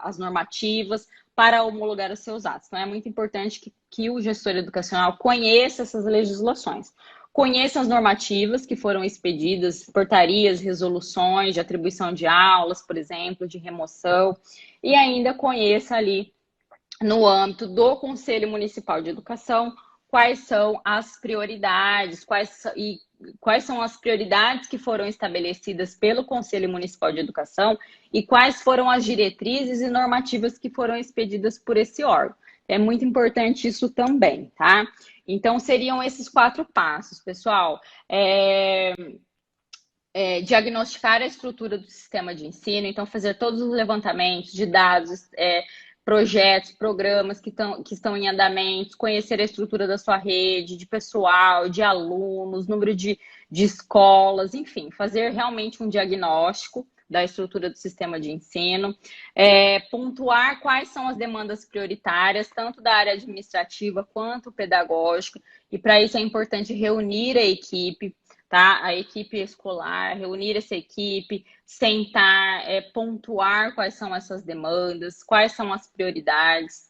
as normativas, para homologar os seus atos. Então, é muito importante que o gestor educacional conheça essas legislações. Conheça as normativas que foram expedidas, portarias, resoluções de atribuição de aulas, por exemplo, de remoção, e ainda conheça ali, no âmbito do Conselho Municipal de Educação, quais são as prioridades, quais são as prioridades que foram estabelecidas pelo Conselho Municipal de Educação e quais foram as diretrizes e normativas que foram expedidas por esse órgão. É muito importante isso também, tá? Então, seriam esses 4 passos, pessoal. Diagnosticar a estrutura do sistema de ensino, então fazer todos os levantamentos de dados, projetos, programas que estão em andamento, conhecer a estrutura da sua rede, de pessoal, de alunos, número de escolas, enfim, fazer realmente um diagnóstico da estrutura do sistema de ensino, pontuar quais são as demandas prioritárias, tanto da área administrativa quanto pedagógica, e para isso é importante reunir a equipe, tá? A equipe escolar, reunir essa equipe, sentar, pontuar quais são essas demandas, quais são as prioridades.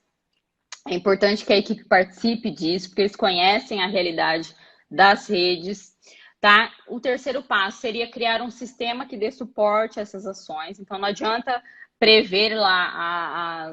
É importante que a equipe participe disso, porque eles conhecem a realidade das redes. Tá? O terceiro passo seria criar um sistema que dê suporte a essas ações. Então, não adianta prever lá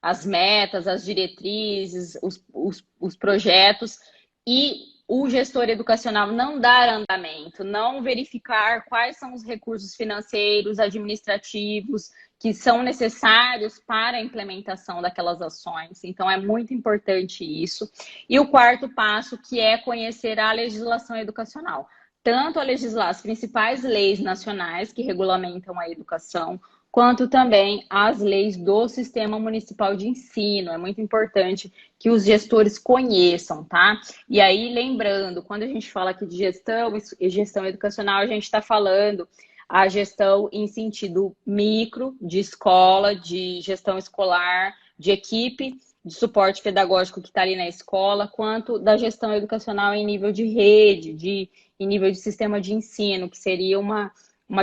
as metas, as diretrizes, os projetos e o gestor educacional não dar andamento, não verificar quais são os recursos financeiros, administrativos que são necessários para a implementação daquelas ações. Então, é muito importante isso. E o quarto passo, que é conhecer a legislação educacional. Tanto as principais leis nacionais que regulamentam a educação, quanto também as leis do Sistema Municipal de Ensino. É muito importante que os gestores conheçam, tá? E aí, lembrando, quando a gente fala aqui de gestão educacional, a gente está falando a gestão em sentido micro, de escola, de gestão escolar, de equipe, de suporte pedagógico que está ali na escola, quanto da gestão educacional em nível de rede, em nível de sistema de ensino, que seria uma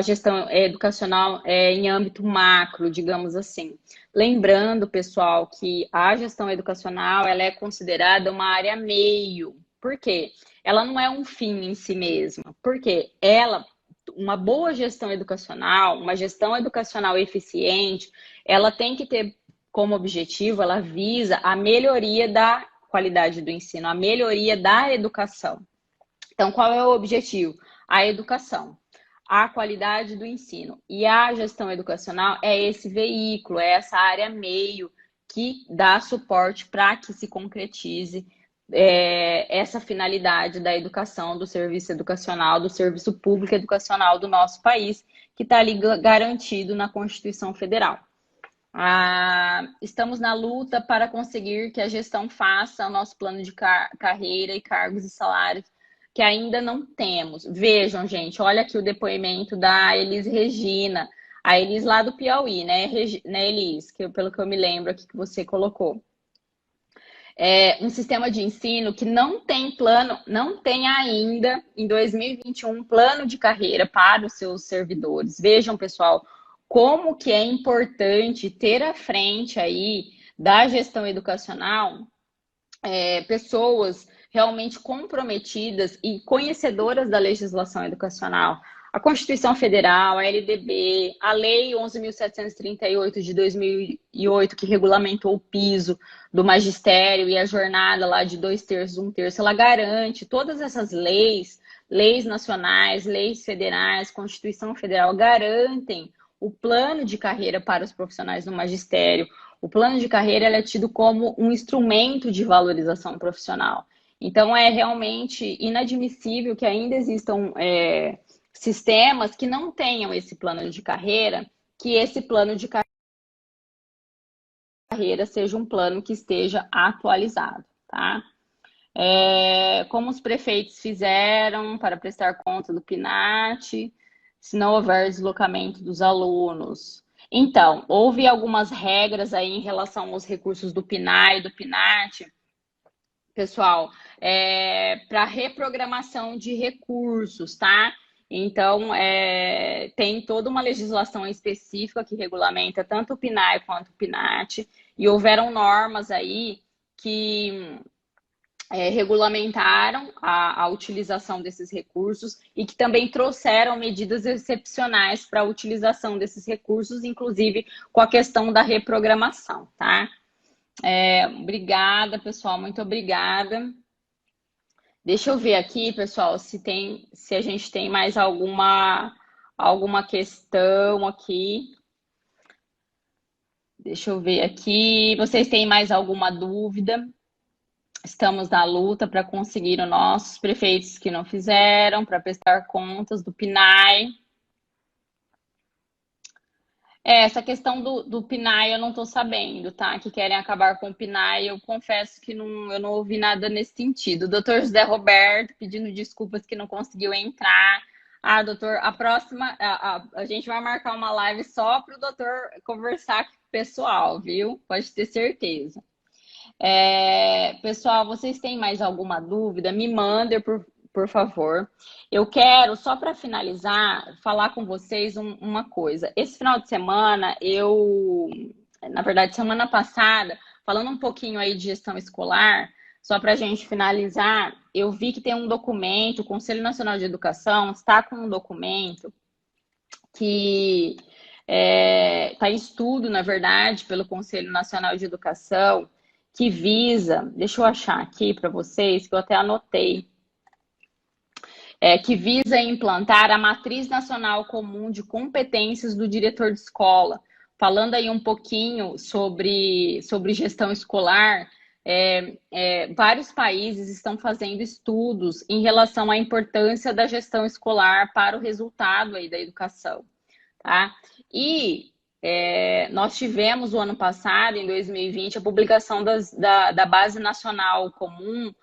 gestão educacional em âmbito macro, digamos assim. Lembrando, pessoal, que a gestão educacional ela é considerada uma área meio. Por quê? Ela não é um fim em si mesma. Porque uma boa gestão educacional, uma gestão educacional eficiente, ela tem que ter como objetivo, ela visa a melhoria da qualidade do ensino, a melhoria da educação. Então, qual é o objetivo? A educação, a qualidade do ensino. E a gestão educacional é esse veículo, é essa área meio que dá suporte para que se concretize essa finalidade da educação, do serviço educacional, do serviço público educacional do nosso país, que está ali garantido na Constituição Federal. Estamos na luta para conseguir que a gestão faça o nosso plano de carreira e cargos e salários que ainda não temos. Vejam, gente, olha aqui o depoimento da Elis Regina, a Elis lá do Piauí, né, Elis? Pelo que eu me lembro aqui que você colocou. Um sistema de ensino que não tem ainda, em 2021, plano de carreira para os seus servidores. Vejam, pessoal, como que é importante ter à frente aí da gestão educacional pessoas realmente comprometidas e conhecedoras da legislação educacional. A Constituição Federal, a LDB, a Lei 11.738 de 2008, que regulamentou o piso do magistério e a jornada lá de 2/3, 1/3, ela garante todas essas leis nacionais, leis federais, Constituição Federal, garantem o plano de carreira para os profissionais do magistério. O plano de carreira ele é tido como um instrumento de valorização profissional. Então, é realmente inadmissível que ainda existam sistemas que não tenham esse plano de carreira, que esse plano de carreira seja um plano que esteja atualizado, tá? Como os prefeitos fizeram para prestar conta do PNAT, se não houver deslocamento dos alunos. Então, houve algumas regras aí em relação aos recursos do PNAE e do PNAT, pessoal, para reprogramação de recursos, tá? Então, tem toda uma legislação específica que regulamenta tanto o PNAE quanto o PNAT, e houveram normas aí que regulamentaram a utilização desses recursos e que também trouxeram medidas excepcionais para a utilização desses recursos, inclusive com a questão da reprogramação, tá? Obrigada, pessoal, muito obrigada. Deixa eu ver aqui, pessoal, se a gente tem mais alguma questão aqui. Deixa eu ver aqui. Vocês têm mais alguma dúvida? Estamos na luta para conseguir os nossos prefeitos que não fizeram, para prestar contas do PNAE. Essa questão do PNAE eu não estou sabendo, tá? Que querem acabar com o PNAE, eu confesso que eu não ouvi nada nesse sentido. O doutor José Roberto pedindo desculpas que não conseguiu entrar. Doutor, a próxima, a gente vai marcar uma live só para o doutor conversar com o pessoal, viu? Pode ter certeza. Pessoal, vocês têm mais alguma dúvida? Me mandem, por favor. Eu quero, só para finalizar, falar com vocês uma coisa. Esse final de semana, na verdade, semana passada, falando um pouquinho aí de gestão escolar, só para a gente finalizar, eu vi que tem um documento, o Conselho Nacional de Educação está com um documento que está em estudo, na verdade, pelo Conselho Nacional de Educação, que visa, deixa eu achar aqui para vocês, que eu até anotei, que visa implantar a Matriz Nacional Comum de Competências do Diretor de Escola. Falando aí um pouquinho sobre gestão escolar, vários países estão fazendo estudos em relação à importância da gestão escolar para o resultado aí da educação, tá? E nós tivemos o ano passado, em 2020, a publicação da Base Nacional Comum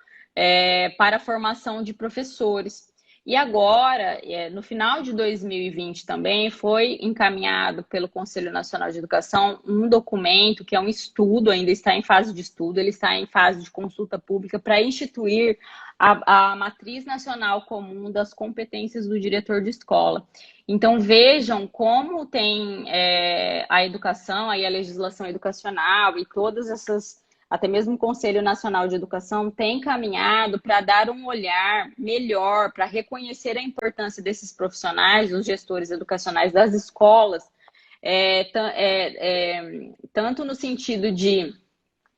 para a formação de professores. E agora, no final de 2020 também, foi encaminhado pelo Conselho Nacional de Educação um documento que é um estudo, ainda está em fase de estudo, ele está em fase de consulta pública para instituir a Matriz Nacional Comum das Competências do Diretor de Escola. Então, vejam como tem a educação, aí a legislação educacional e todas essas, até mesmo o Conselho Nacional de Educação tem caminhado para dar um olhar melhor, para reconhecer a importância desses profissionais, os gestores educacionais das escolas, tanto no sentido de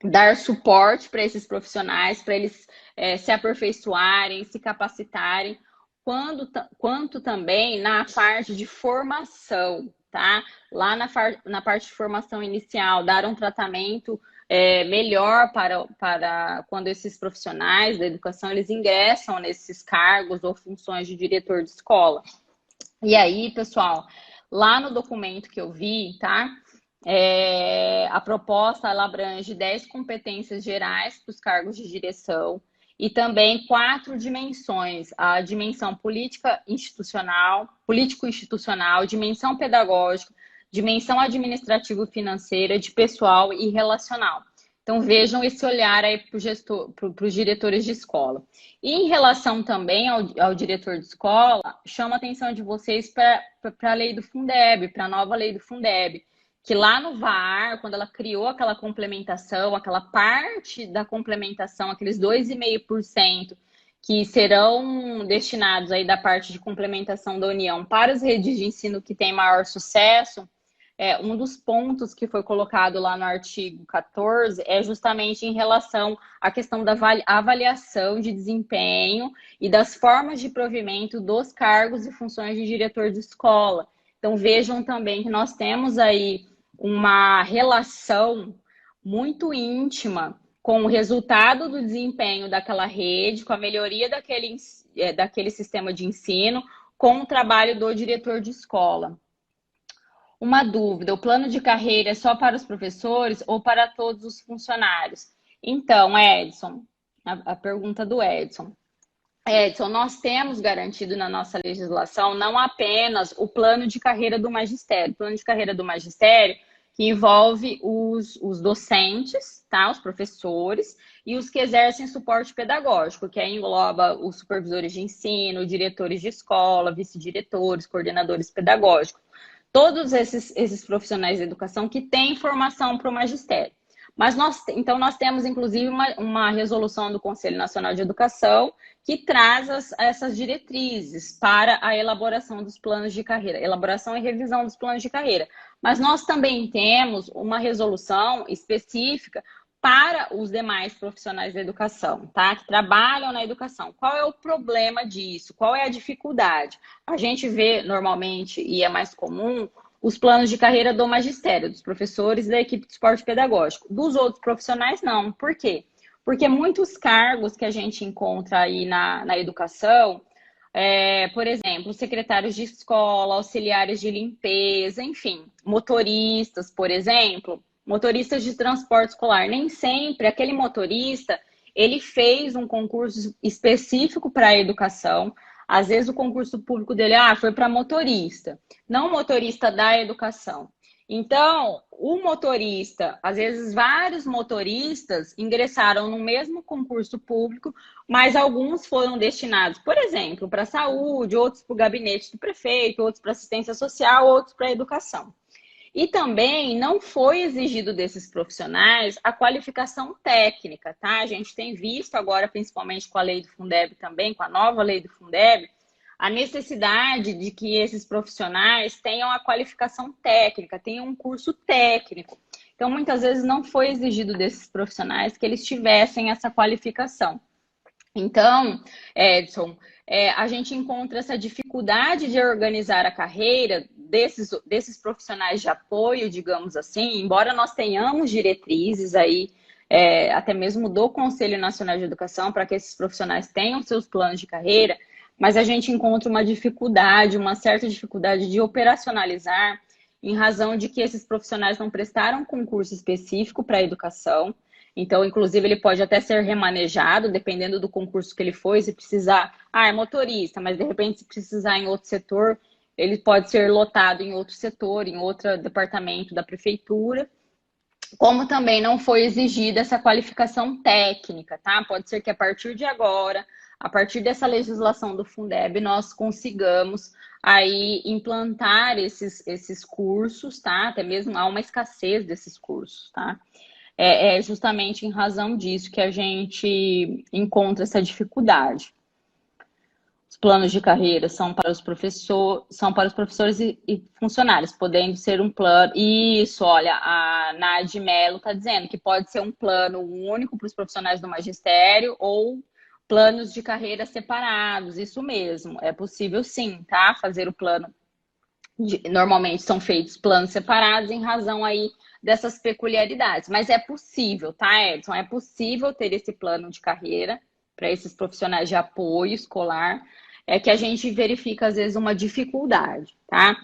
dar suporte para esses profissionais, para eles se aperfeiçoarem, se capacitarem, quanto também na parte de formação, tá? Lá na parte de formação inicial, dar um tratamento melhor para quando esses profissionais da educação eles ingressam nesses cargos ou funções de diretor de escola. E aí, pessoal, lá no documento que eu vi, tá? A proposta ela abrange 10 competências gerais para os cargos de direção e também 4 dimensões: a dimensão político-institucional, dimensão pedagógica, dimensão administrativo-financeira, de pessoal e relacional. Então, vejam esse olhar aí para os diretores de escola. E em relação também ao diretor de escola, chamo a atenção de vocês para a lei do Fundeb, para a nova lei do Fundeb, que lá no VAR, quando ela criou aquela complementação, aquela parte da complementação, aqueles 2,5% que serão destinados aí da parte de complementação da União para as redes de ensino que tem maior sucesso, um dos pontos que foi colocado lá no artigo 14 é justamente em relação à questão da avaliação de desempenho e das formas de provimento dos cargos e funções de diretor de escola. Então, vejam também que nós temos aí uma relação muito íntima com o resultado do desempenho daquela rede, com a melhoria daquele sistema de ensino, com o trabalho do diretor de escola. Uma dúvida: o plano de carreira é só para os professores ou para todos os funcionários? Então, Edson, a pergunta do Edson. Edson, nós temos garantido na nossa legislação não apenas o plano de carreira do magistério. O plano de carreira do magistério que envolve os docentes, tá? Os professores e os que exercem suporte pedagógico, que aí engloba os supervisores de ensino, diretores de escola, vice-diretores, coordenadores pedagógicos. Todos esses profissionais de educação que têm formação para o magistério. Mas então nós temos, inclusive, uma resolução do Conselho Nacional de Educação que traz essas diretrizes para a elaboração dos planos de carreira, elaboração e revisão dos planos de carreira. Mas nós também temos uma resolução específica para os demais profissionais da educação, tá? Que trabalham na educação. Qual é o problema disso? Qual é a dificuldade? A gente vê normalmente, e é mais comum, os planos de carreira do magistério, dos professores e da equipe de suporte pedagógico. Dos outros profissionais, não. Por quê? Porque muitos cargos que a gente encontra aí na educação, por exemplo, secretários de escola, auxiliares de limpeza, enfim, motoristas, por exemplo, motoristas de transporte escolar. Nem sempre aquele motorista, ele fez um concurso específico para a educação. Às vezes o concurso público dele foi para motorista, não motorista da educação. Então, o motorista, às vezes vários motoristas ingressaram no mesmo concurso público, mas alguns foram destinados, por exemplo, para a saúde, outros para o gabinete do prefeito, outros para assistência social, outros para a educação. E também não foi exigido desses profissionais a qualificação técnica, tá? A gente tem visto agora, principalmente com a lei do Fundeb também, com a nova lei do Fundeb, a necessidade de que esses profissionais tenham a qualificação técnica, tenham um curso técnico. Então, muitas vezes não foi exigido desses profissionais que eles tivessem essa qualificação. Então, Edson, a gente encontra essa dificuldade de organizar a carreira desses profissionais de apoio, digamos assim, embora nós tenhamos diretrizes aí, até mesmo do Conselho Nacional de Educação, para que esses profissionais tenham seus planos de carreira, mas a gente encontra uma certa dificuldade de operacionalizar em razão de que esses profissionais não prestaram concurso específico para a educação. Então, inclusive, ele pode até ser remanejado, dependendo do concurso que ele foi, se precisar, é motorista, mas de repente, se precisar em outro setor, ele pode ser lotado em outro setor, em outro departamento da prefeitura. Como também não foi exigida essa qualificação técnica, tá? Pode ser que a partir de agora, a partir dessa legislação do Fundeb, nós consigamos aí implantar esses cursos, tá? Até mesmo há uma escassez desses cursos, tá? É justamente em razão disso que a gente encontra essa dificuldade. Os planos de carreira são para os professores e funcionários, podendo ser um plano. Isso, olha, a Nadi Mello está dizendo que pode ser um plano único para os profissionais do magistério ou planos de carreira separados. Isso mesmo, é possível sim, tá? Fazer o plano. Normalmente são feitos planos separados em razão aí dessas peculiaridades, mas é possível, tá, Edson? É possível ter esse plano de carreira para esses profissionais de apoio escolar, que a gente verifica às vezes uma dificuldade, tá?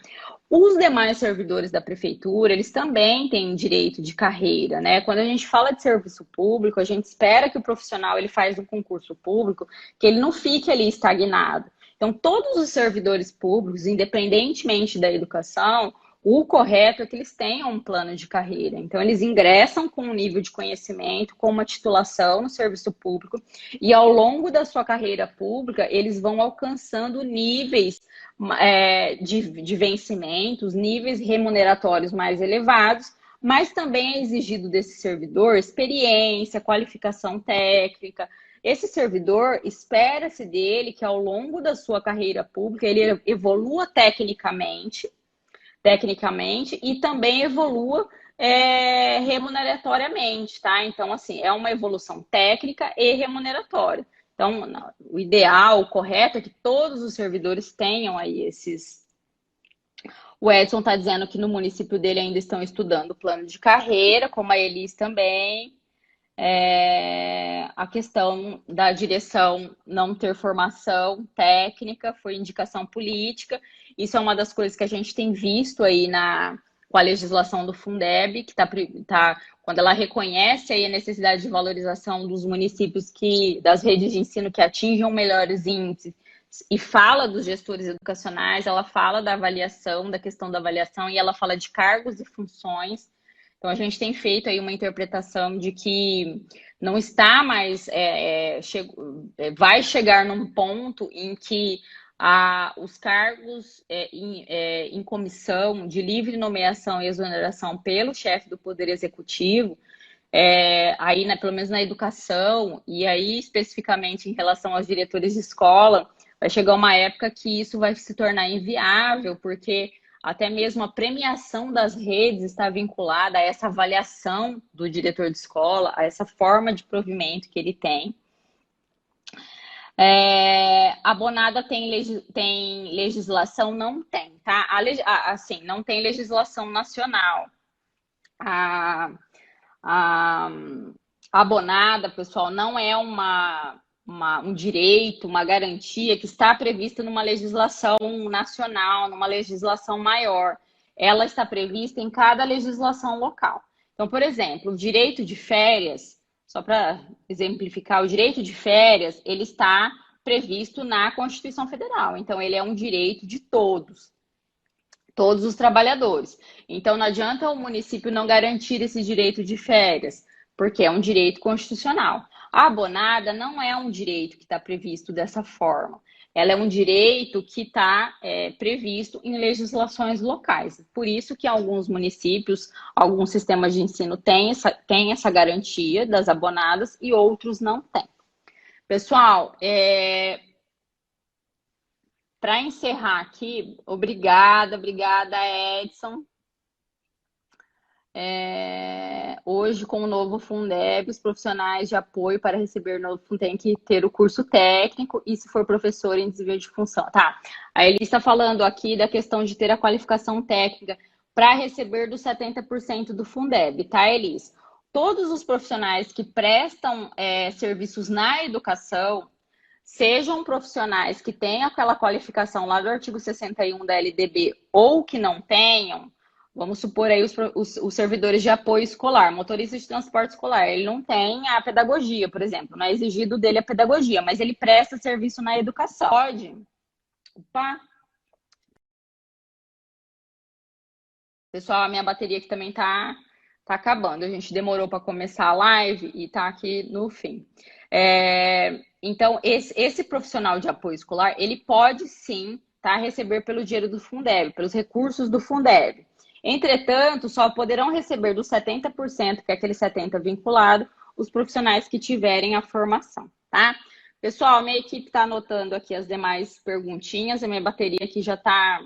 Os demais servidores da prefeitura, eles também têm direito de carreira, né? Quando a gente fala de serviço público, a gente espera que o profissional ele faz um concurso público, que ele não fique ali estagnado. Então, todos os servidores públicos, independentemente da educação, o correto é que eles tenham um plano de carreira. Então, eles ingressam com um nível de conhecimento, com uma titulação no serviço público, e ao longo da sua carreira pública, eles vão alcançando níveis de vencimentos, níveis remuneratórios mais elevados, mas também é exigido desse servidor experiência, qualificação técnica. Esse servidor, espera-se dele que ao longo da sua carreira pública ele evolua tecnicamente e também evolua remuneratoriamente, tá? Então, assim, é uma evolução técnica e remuneratória. Então, o ideal, o correto é que todos os servidores tenham aí O Edson está dizendo que no município dele ainda estão estudando o plano de carreira, como a Elis também. A questão da direção não ter formação técnica foi indicação política. Isso é uma das coisas que a gente tem visto aí com a legislação do Fundeb, que quando ela reconhece aí a necessidade de valorização dos municípios das redes de ensino que atinjam melhores índices e fala dos gestores educacionais, ela fala da avaliação, da questão da avaliação, e ela fala de cargos e funções. Então, a gente tem feito aí uma interpretação de que não está mais, vai chegar num ponto em que os cargos em comissão de livre nomeação e exoneração pelo chefe do Poder Executivo, aí, pelo menos na educação, e aí especificamente em relação aos diretores de escola, vai chegar uma época que isso vai se tornar inviável, porque até mesmo a premiação das redes está vinculada a essa avaliação do diretor de escola, a essa forma de provimento que ele tem. A Bonada tem legislação? Não tem, tá? Assim, não tem legislação nacional. A Bonada, pessoal, não é um direito, uma garantia que está prevista numa legislação nacional, numa legislação maior. Ela está prevista em cada legislação local. Então, por exemplo, o direito de férias, só para exemplificar, o direito de férias, ele está previsto na Constituição Federal. Então, ele é um direito de todos os trabalhadores. Então, não adianta o município não garantir esse direito de férias, porque é um direito constitucional. A abonada não é um direito que está previsto dessa forma. Ela é um direito que está previsto em legislações locais. Por isso que alguns municípios, alguns sistemas de ensino têm essa garantia das abonadas e outros não têm. Pessoal, para encerrar aqui, obrigada, Edson. Hoje, com o novo Fundeb, os profissionais de apoio para receber o novo Fundeb têm que ter o curso técnico e, se for professor, em desvio de função. Tá. Aí ele está falando aqui da questão de ter a qualificação técnica para receber dos 70% do Fundeb, tá, Elis? Todos os profissionais que prestam serviços na educação, sejam profissionais que tenham aquela qualificação lá do artigo 61 da LDB ou que não tenham, vamos supor aí os servidores de apoio escolar, motorista de transporte escolar, ele não tem a pedagogia, por exemplo, não é exigido dele a pedagogia, mas ele presta serviço na educação. Pode? Opa! Pessoal, a minha bateria aqui também tá acabando. A gente demorou para começar a live e tá aqui no fim. Então, esse profissional de apoio escolar, ele pode sim receber pelo dinheiro do Fundeb, pelos recursos do Fundeb. Entretanto, só poderão receber dos 70%, que é aquele 70% vinculado, os profissionais que tiverem a formação, tá? Pessoal, minha equipe está anotando aqui as demais perguntinhas, a minha bateria aqui já tá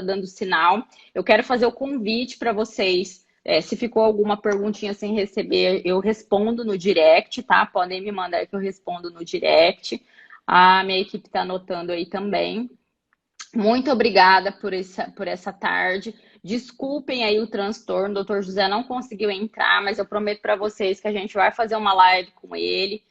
dando sinal. Eu quero fazer o convite para vocês. Se ficou alguma perguntinha sem receber, eu respondo no direct, tá? Podem me mandar que eu respondo no direct. A minha equipe está anotando aí também. Muito obrigada por essa tarde. Desculpem aí o transtorno, o doutor José não conseguiu entrar, mas eu prometo para vocês que a gente vai fazer uma live com ele,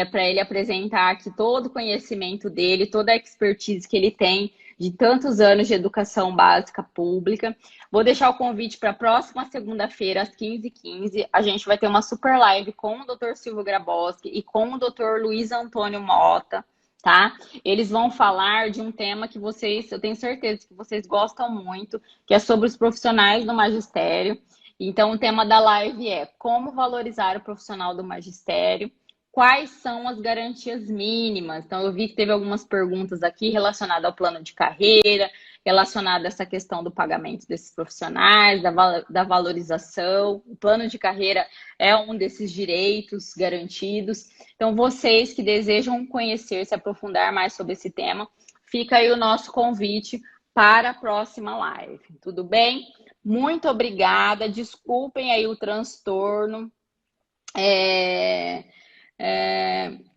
para ele apresentar aqui todo o conhecimento dele, toda a expertise que ele tem de tantos anos de educação básica pública. Vou deixar o convite para a próxima segunda-feira, às 15h15. A gente vai ter uma super live com o Dr. Silvio Graboski e com o Dr. Luiz Antônio Mota, tá? Eles vão falar de um tema que eu tenho certeza que vocês gostam muito, que é sobre os profissionais do magistério. Então, o tema da live é como valorizar o profissional do magistério, quais são as garantias mínimas. Então, eu vi que teve algumas perguntas aqui relacionadas ao plano de carreira, relacionada a essa questão do pagamento desses profissionais, da valorização. O plano de carreira é um desses direitos garantidos. Então, vocês que desejam conhecer, se aprofundar mais sobre esse tema, fica aí o nosso convite para a próxima live. Tudo bem? Muito obrigada. Desculpem aí o transtorno.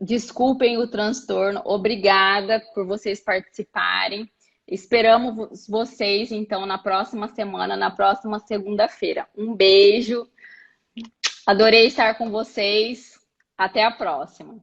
Desculpem o transtorno. Obrigada por vocês participarem. Esperamos vocês, então, na próxima semana, na próxima segunda-feira. Um beijo. Adorei estar com vocês. Até a próxima.